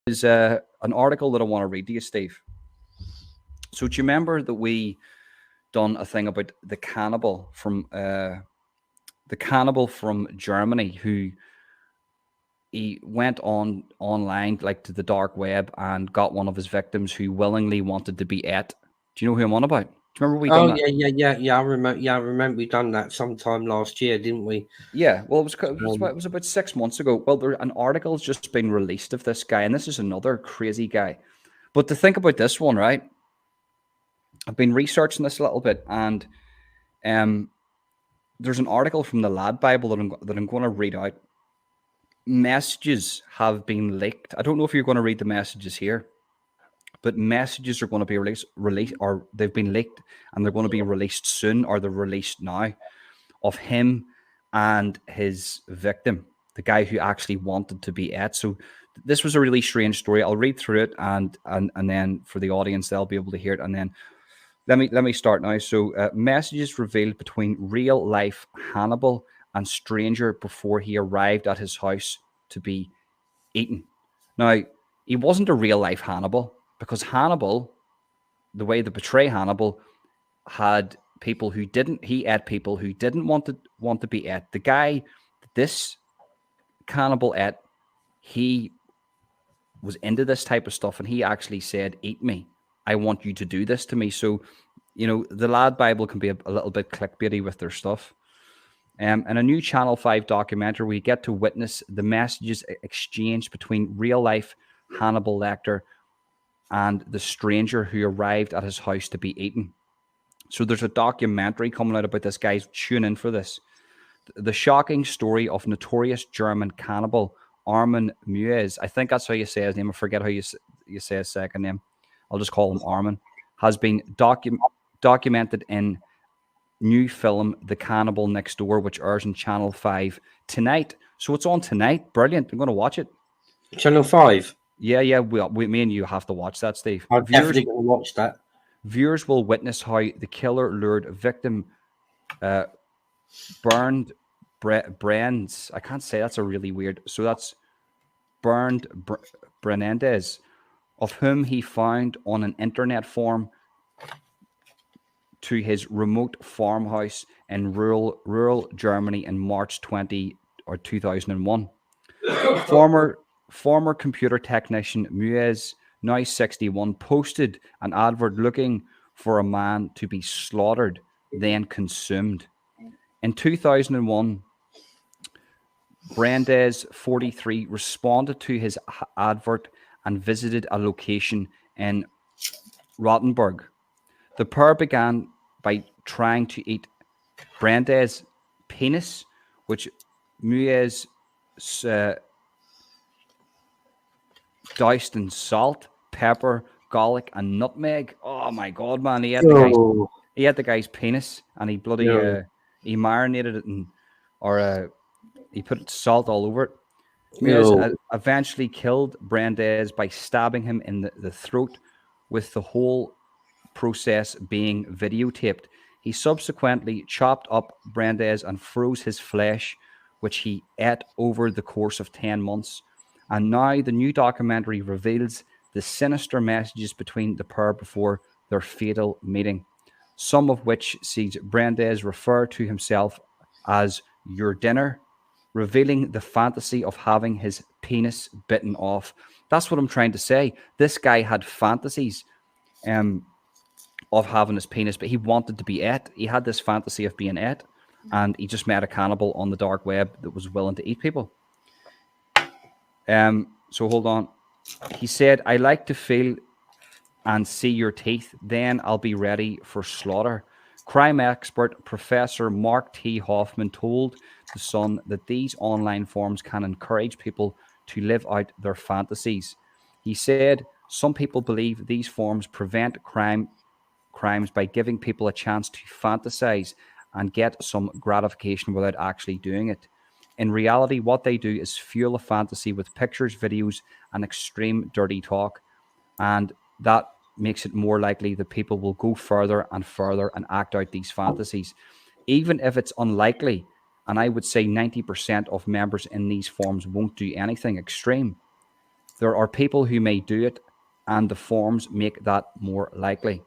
is an article that I want to read to you, Steve. So do you remember that we done a thing about the cannibal from Germany who he went online like to the dark web and got one of his victims who willingly wanted to be ate. Do you know who I'm on about? Do you remember we done Oh that? yeah. I remember. Yeah, I remember we done that sometime last year, didn't we? Yeah, well, it Um, was about 6 months ago. Well, an article's just been released of this guy, and this is another crazy guy. But to think about this one, right? I've been researching this a little bit, and um, there's an article from the Lad Bible that I'm going to read out. Messages have been leaked. I don't know if you're going to read the messages here, but messages are going to be released, or they've been leaked, and they're going to be released soon, or they're released now, of him and his victim, the guy who actually wanted to be ate. So this was a really strange story. I'll read through it, and then for the audience, they'll be able to hear it, and then let me start now. So, messages revealed between real life Hannibal and stranger before he arrived at his house to be eaten. Now, he wasn't a real life Hannibal because Hannibal, the way they portray Hannibal, had people who didn't. He ate people who didn't want to be ate. The guy, this cannibal ate, he was into this type of stuff, and he actually said, "Eat me. I want you to do this to me." So, the Lad Bible can be a little bit clickbaity with their stuff. In a new Channel 5 documentary, we get to witness the messages exchanged between real life Hannibal Lecter and the stranger who arrived at his house to be eaten. So there's a documentary coming out about this guy. Tune in for this. The shocking story of notorious German cannibal Armin Meiwes, I think that's how you say his name. I forget how you say his second name. I'll just call him Armin. Has been documented in new film The Cannibal Next Door, which airs on Channel 5 tonight. So it's on tonight. Brilliant. I'm going to watch it. Channel 5. Yeah. Me and you have to watch that, Steve. I'm definitely going to watch that. Viewers will witness how the killer lured a victim, burned Brands. I can't say, that's a really weird. So that's burned Brenendez, of whom he found on an internet forum, to his remote farmhouse in rural Germany in March 2001. Former computer technician Meiwes, now 61, posted an advert looking for a man to be slaughtered, then consumed. In 2001, Brandes, 43, responded to his advert and visited a location in Rothenburg. The pair began by trying to eat Brandes' penis, which Meiwes doused in salt, pepper, garlic, and nutmeg. Oh my god, man! He had the guy's penis, and he bloody he marinated it he put salt all over it. Meiwes eventually killed Brandes by stabbing him in the throat, with the whole process being videotaped. He subsequently chopped up Brandes and froze his flesh, which he ate over the course of 10 months. And now the new documentary reveals the sinister messages between the pair before their fatal meeting, some of which sees Brandes refer to himself as your dinner, revealing the fantasy of having his penis bitten off. That's what I'm trying to say. This guy had fantasies of having his penis, but he wanted to be ate. He had this fantasy of being ate, and he just met a cannibal on the dark web that was willing to eat people. So hold on. He said, "I like to feel and see your teeth, then I'll be ready for slaughter." Crime expert Professor Mark T. Hoffman told The Sun that these online forums can encourage people to live out their fantasies. He said, "Some people believe these forums prevent crimes by giving people a chance to fantasize and get some gratification without actually doing it. In reality, what they do is fuel a fantasy with pictures, videos, and extreme dirty talk, and that makes it more likely that people will go further and further and act out these fantasies, even if it's unlikely. And I would say 90% of members in these forums won't do anything extreme. There are people who may do it, and the forms make that more likely.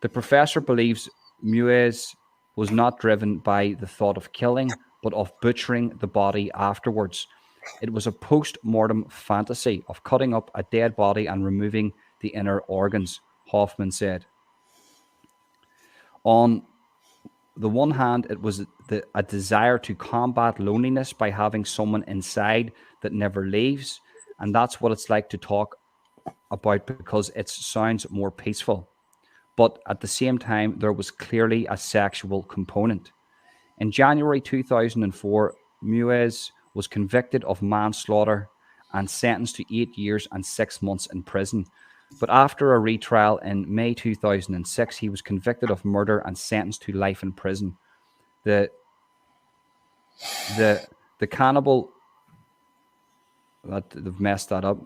The professor believes Meiwes was not driven by the thought of killing, but of butchering the body afterwards. It was a post mortem fantasy of cutting up a dead body and removing the inner organs, Hoffman said. On the one hand, it was a desire to combat loneliness by having someone inside that never leaves. And that's what it's like to talk about because it sounds more peaceful. But at the same time, there was clearly a sexual component. In January 2004, Meiwes was convicted of manslaughter and sentenced to 8 years and 6 months in prison. But after a retrial in May 2006, he was convicted of murder and sentenced to life in prison. The the cannibal, that they've messed that up.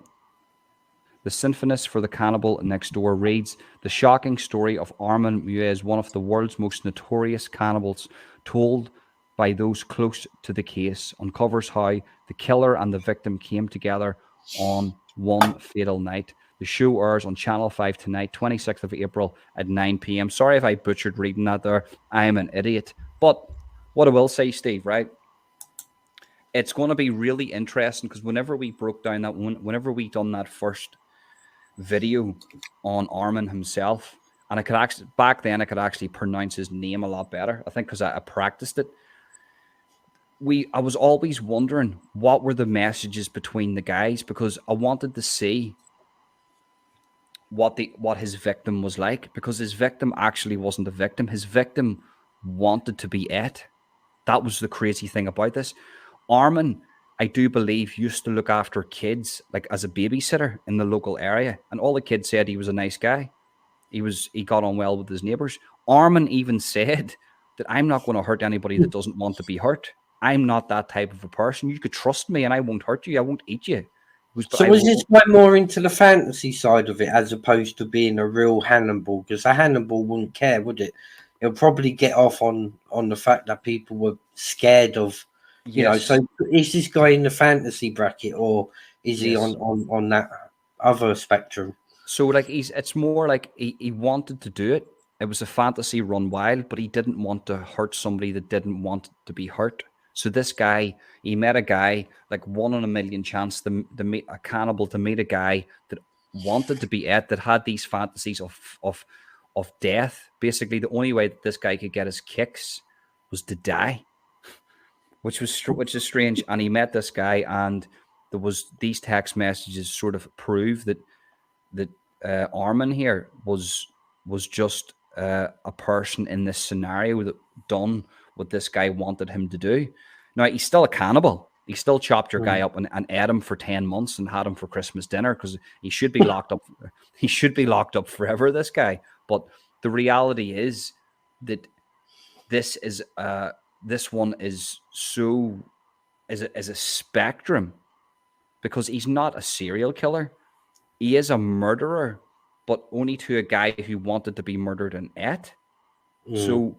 The symphonist for the cannibal next door reads the shocking story of Armin Meiwes, one of the world's most notorious cannibals, told by those close to the case, uncovers how the killer and the victim came together on one fatal night. The show airs on Channel 5 tonight, 26th of April at 9 p.m. Sorry if I butchered reading that there. I am an idiot. But what I will say, Steve, right? It's going to be really interesting because whenever we broke down that one, whenever we done that first video on Armin himself, and I could actually, back then I could actually pronounce his name a lot better, I think, because I practiced it. I was always wondering what were the messages between the guys, because I wanted to see what his victim was like, because his victim actually wasn't a victim. His victim wanted to be it. That was the crazy thing about this. Armin, I do believe, used to look after kids like as a babysitter in the local area, and all the kids said he was a nice guy. He got on well with his neighbors. Armin even said that I'm not going to hurt anybody that doesn't want to be hurt. I'm not that type of a person. You could trust me and I won't hurt you. I won't eat you. So was this quite more into the fantasy side of it as opposed to being a real Hannibal? Because a Hannibal wouldn't care, would it? It'll probably get off on the fact that people were scared of, you know. So is this guy in the fantasy bracket, or is he on that other spectrum? So like it's more like he wanted to do it. It was a fantasy run wild, but he didn't want to hurt somebody that didn't want to be hurt. So this guy, he met a guy, like 1 in a million chance to meet a cannibal, to meet a guy that wanted to be it, that had these fantasies of death. Basically, the only way that this guy could get his kicks was to die, which is strange. And he met this guy, and there was these text messages sort of prove that Armin here was just a person in this scenario that done what this guy wanted him to do. Now, he's still a cannibal. He still chopped your guy up and ate him for 10 months and had him for Christmas dinner, because he should be locked up. He should be locked up forever, this guy. But the reality is that this one is a spectrum, because he's not a serial killer. He is a murderer, but only to a guy who wanted to be murdered and ate. So,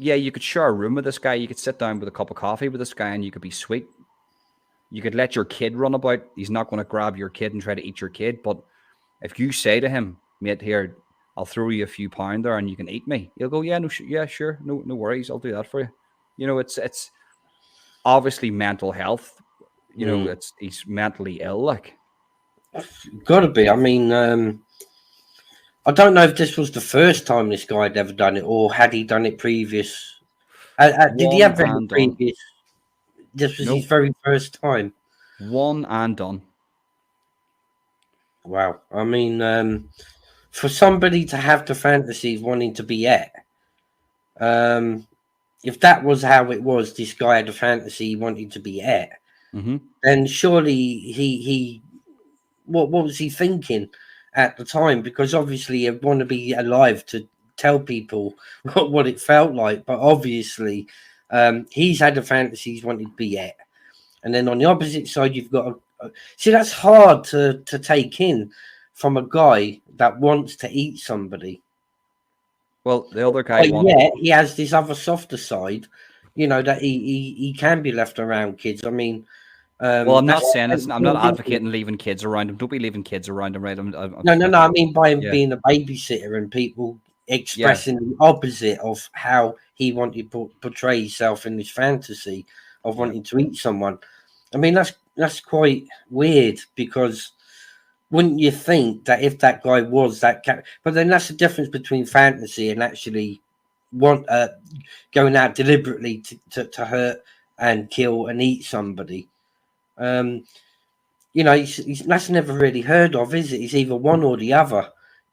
yeah, you could share a room with this guy. You could sit down with a cup of coffee with this guy, and you could be sweet. You could let your kid run about. He's not going to grab your kid and try to eat your kid. But if you say to him, mate, here, I'll throw you a few pound there and you can eat me, he'll go, yeah, sure. No worries. I'll do that for you. You know, it's obviously mental health. You know, he's mentally ill, like. Gotta be. I mean, I don't know if this was the first time this guy had ever done it, or had he done it previous? Did he have any previous? This was his very first time. One and done. Wow. I mean, for somebody to have the fantasy of wanting to be it, if that was how it was, this guy had a fantasy wanting to be it, then surely he what was he thinking at the time? Because obviously he'd want to be alive to tell people what it felt like, but obviously he's had the fantasies wanted to be it, and then on the opposite side you've got see, that's hard to take in from a guy that wants to eat somebody. Well, the other guy he has this other softer side, you know, that he can be left around kids. I mean, Well, I'm not That's saying this. I'm not advocating leaving kids around him. Don't be leaving kids around him, right? no. I mean, by him Yeah. being a babysitter and people Yeah. expressing the opposite of how he wanted to portray himself in this fantasy of wanting to eat someone. I mean, that's quite weird, because wouldn't you think that if that guy was that cat? But then that's the difference between fantasy and actually going out deliberately to hurt and kill and eat somebody. You know, that's never really heard of, is it? It's either one or the other,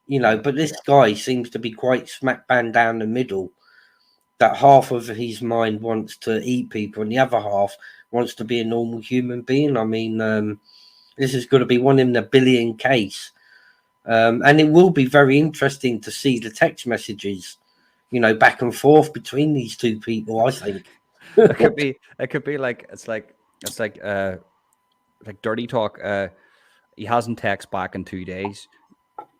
you know. But this guy seems to be quite smack bang down the middle. That half of his mind wants to eat people, and the other half wants to be a normal human being. I mean, this is going to be one in a billion case, and it will be very interesting to see the text messages, you know, back and forth between these two people. I think It could be. It could be like it's like dirty talk. He hasn't text back in 2 days.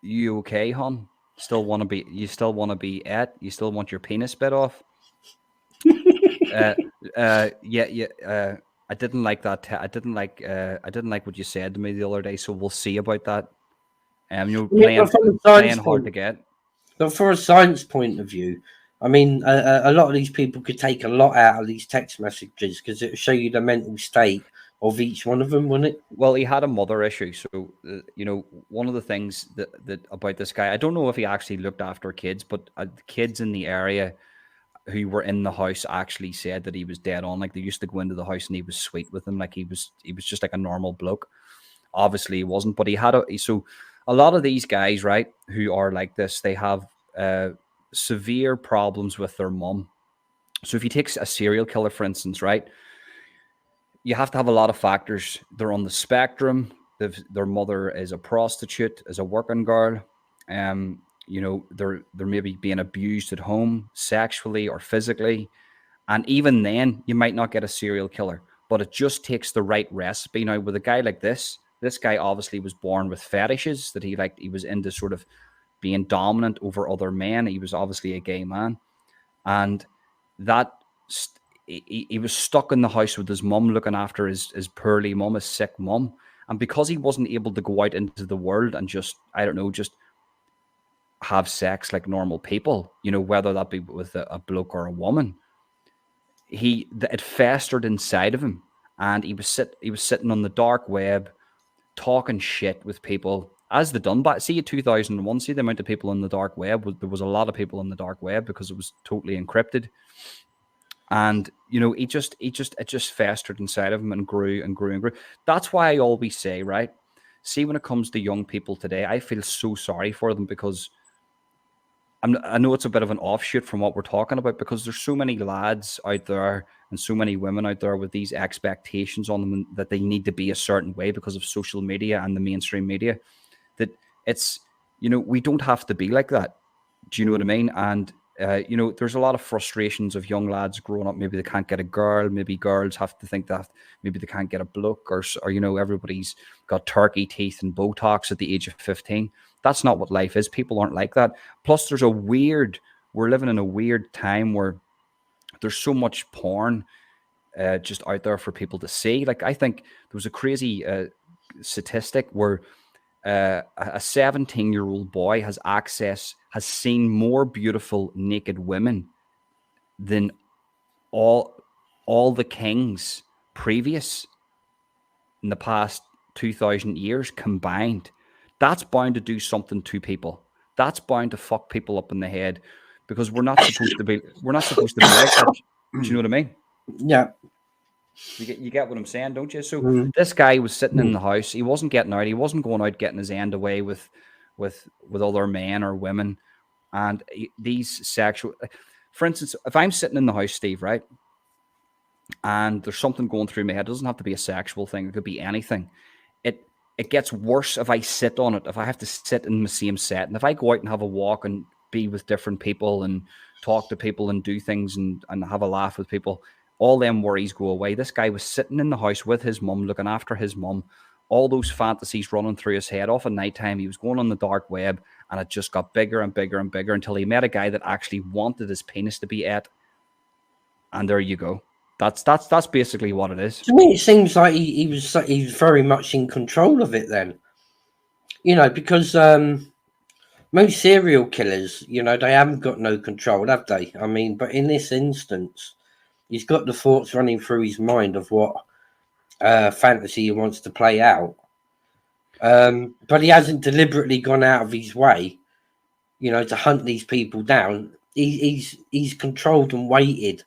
You okay, hon? Still want to be? You still want to be at? You still want your penis bit off? Yeah. I didn't like that. I didn't like. I didn't like what you said to me the other day. So we'll see about that. You're yeah, but playing hard to get. But for a science point of view, I mean, a lot of these people could take a lot out of these text messages, because it will show you the mental state of each one of them, wouldn't it? Well, he had a mother issue, so one of the things that about this guy, I don't know if he actually looked after kids, but kids in the area who were in the house actually said that he was dead on. Like, they used to go into the house and he was sweet with them, like he was just like a normal bloke. Obviously, he wasn't, but he had so a lot of these guys, right, who are like this, they have severe problems with their mum. So if you take a serial killer, for instance, right, you have to have a lot of factors. They're on the spectrum. Their mother is a prostitute, is a working girl. They're maybe being abused at home, sexually or physically. And even then, you might not get a serial killer, but it just takes the right recipe. Now, with a guy like this guy obviously was born with fetishes that he liked. He was into sort of being dominant over other men. He was obviously a gay man. And that he was stuck in the house with his mum, looking after his poorly mum, his sick mum. And because he wasn't able to go out into the world and just, I don't know, just have sex like normal people, whether that be with a bloke or a woman, it festered inside of him, and he was sitting on the dark web, talking shit with people, as they done back. See, in 2001, see the amount of people on the dark web. There was a lot of people on the dark web because it was totally encrypted. And it just festered inside of him and grew and grew and grew. That's why I always say, right, see, when it comes to young people today, I feel so sorry for them, because I know it's a bit of an offshoot from what we're talking about, because there's so many lads out there and so many women out there with these expectations on them that they need to be a certain way because of social media and the mainstream media, that it's, we don't have to be like that. Do you know what I mean? And there's a lot of frustrations of young lads growing up. Maybe they can't get a girl. Maybe girls have to think that maybe they can't get a bloke, or everybody's got turkey teeth and Botox at the age of 15. That's not what life is. People aren't like that. Plus, we're living in a weird time where there's so much porn just out there for people to see. Like, I think there was a crazy statistic where a 17-year-old boy has seen more beautiful naked women than all the kings previous in the past 2,000 years combined. That's bound to do something to people. That's bound to fuck people up in the head, because we're not supposed to be like that. Do you know what I mean? Yeah. You get what I'm saying, don't you? So this guy was sitting in the house. He wasn't getting out. He wasn't going out getting his end away with other men or women. And these sexual, for instance, if I'm sitting in the house, Steve, right, and there's something going through my head, it doesn't have to be a sexual thing. It could be anything. It gets worse if I sit on it. If I have to sit in the same set, and if I go out and have a walk and be with different people and talk to people and do things and have a laugh with people, all them worries go away. This guy was sitting in the house with his mum, looking after his mum, all those fantasies running through his head. Off at nighttime, he was going on the dark web, and it just got bigger and bigger and bigger until he met a guy that actually wanted his penis to be ate. And there you go. That's basically what it is. To me, it seems like he's very much in control of it then. Because most serial killers, they haven't got no control, have they? I mean, but in this instance, he's got the thoughts running through his mind of what fantasy he wants to play out. But he hasn't deliberately gone out of his way, to hunt these people down. He's controlled and waited,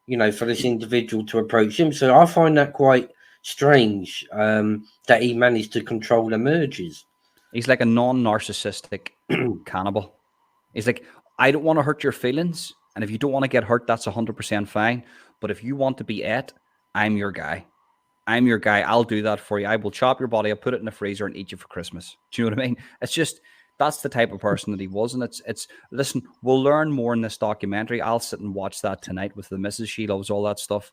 for this individual to approach him. So I find that quite strange, that he managed to control the urges. He's like a non-narcissistic cannibal. He's like, I don't want to hurt your feelings, and if you don't want to get hurt, that's 100% fine. But if you want to be ate, I'm your guy. I'm your guy. I'll do that for you. I will chop your body, I'll put it in the freezer and eat you for Christmas. Do you know what I mean? It's just, that's the type of person that he was. And it's listen, we'll learn more in this documentary. I'll sit and watch that tonight with the missus. She loves all that stuff.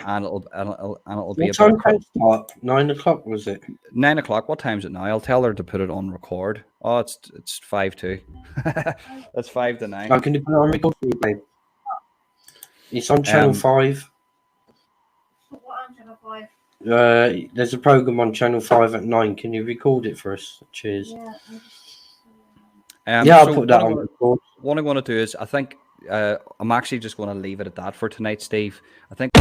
And it'll be about 9 o'clock, was it? 9 o'clock. What time is it now? I'll tell her to put it on record. Oh, it's 5-2. That's 5 to 9. I can put it on record for you, babe. It's on Channel 5. What on Channel 5? There's a program on Channel 5 at 9. Can you record it for us? Cheers. Yeah. I'll put that on record. What I'm going to do is, I think I'm actually just going to leave it at that for tonight, Steve. I think